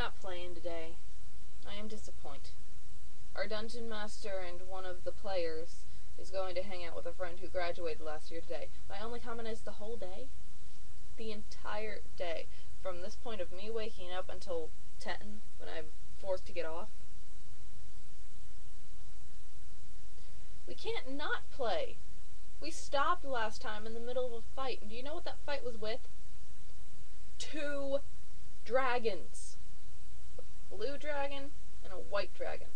not playing today. I am disappointed. Our dungeon master and one of the players is going to hang out with a friend who graduated last year today. My only comment is the whole day. The entire day. From this point of me waking up until 10 when I'm forced to get off. We can't not play. We stopped last time in the middle of a fight. And do you know what that fight was with? 2 dragons. A blue dragon and a white dragon.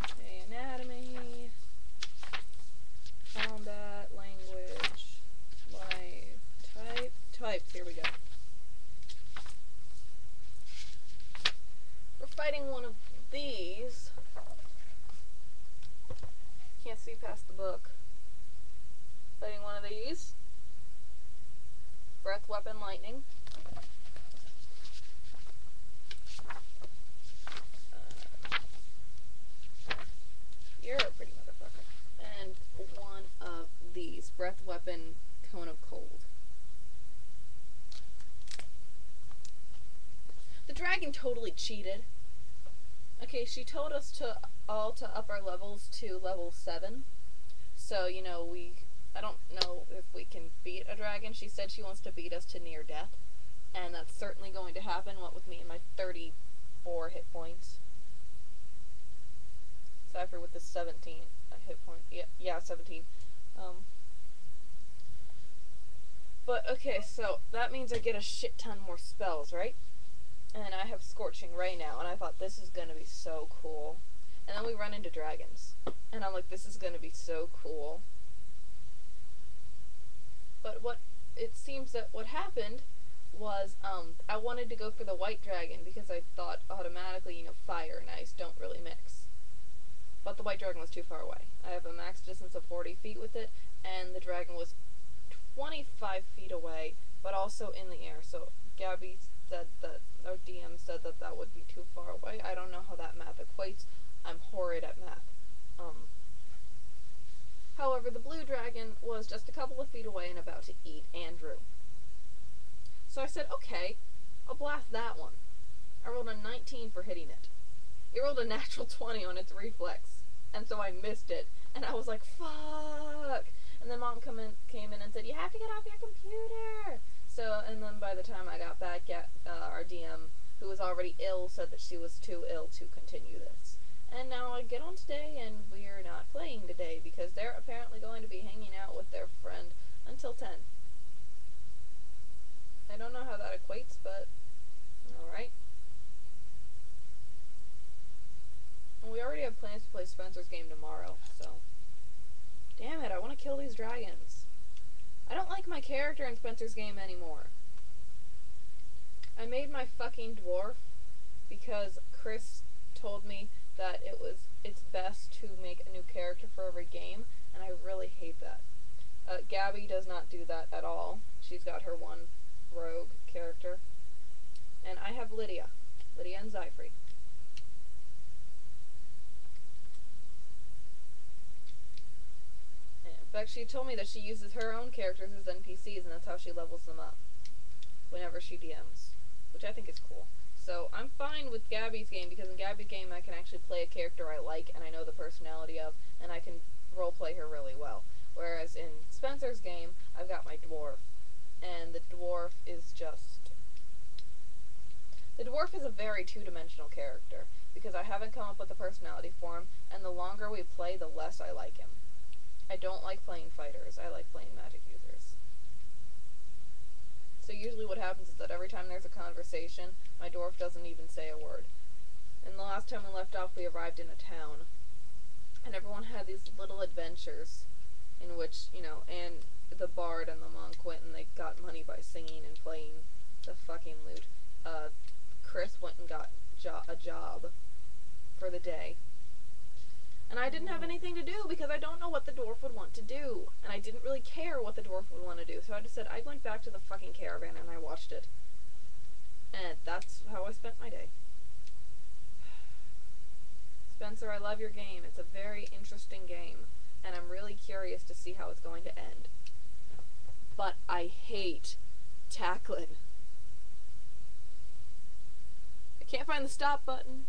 Okay, anatomy, combat, language, life, type, here we go. We're fighting one of these. Can't see past the book. Fighting one of these. Breath, weapon, lightning. You're a pretty motherfucker. And one of these. Breath, weapon, cone of cold. The dragon totally cheated. Okay, she told us to up our levels to level 7. So, you know, I don't know if we can beat a dragon. She said she wants to beat us to near death. And that's certainly going to happen, what with me and my 34 hit points. Cypher with the 17 hit point. Yeah, 17. But, okay, so that means I get a shit ton more spells, right? And I have Scorching Ray now, and I thought this is gonna be so cool. And then we run into dragons. And I'm like, this is gonna be so cool. But it seems that what happened was, I wanted to go for the white dragon because I thought automatically, you know, fire and ice don't really mix. But the white dragon was too far away. I have a max distance of 40 feet with it, and the dragon was 25 feet away, but also in the air. So Gabby said that, our DM said that that would be too far away. I don't know how that math equates. I'm horrid at math. However, the blue dragon was just a couple of feet away and about to eat Andrew. So I said, okay, I'll blast that one. I rolled a 19 for hitting it. It rolled a natural 20 on its reflex, and so I missed it. And I was like, fuck! And then Mom came in and said, you have to get off your computer! So, and then by the time I got back, our DM, who was already ill, said that she was too ill to continue this. And now I get on today, and we're not playing today, because they're apparently going to be hanging out with their friend until 10. I don't know how that equates, but alright. And we already have plans to play Spencer's game tomorrow, so... Damn it, I want to kill these dragons. I don't like my character in Spencer's game anymore. I made my fucking dwarf because Chris told me that it's best to make a new character for every game, and I really hate that. Gabby does not do that at all. She's got her one rogue character. And I have Lydia and Zyfrey. In fact, she told me that she uses her own characters as NPCs, and that's how she levels them up whenever she DMs, which I think is cool. So I'm fine with Gabby's game, because in Gabby's game I can actually play a character I like and I know the personality of, and I can roleplay her really well. Whereas in Spencer's game, I've got my dwarf, and the dwarf is just... The dwarf is a very two-dimensional character, because I haven't come up with a personality for him, and the longer we play, the less I like him. I don't like playing fighters, I like playing magic users. So usually what happens is that every time there's a conversation, my dwarf doesn't even say a word. And the last time we left off, we arrived in a town, and everyone had these little adventures in which, you know, and the bard and the monk went and they got money by singing and playing the fucking lute. Chris went and got a job for the day. And I didn't have anything to do because I don't know what the dwarf would want to do. And I didn't really care what the dwarf would want to do. So I just said, I went back to the fucking caravan and I watched it. And that's how I spent my day. Spencer, I love your game. It's a very interesting game, and I'm really curious to see how it's going to end. But I hate tackling. I can't find the stop button.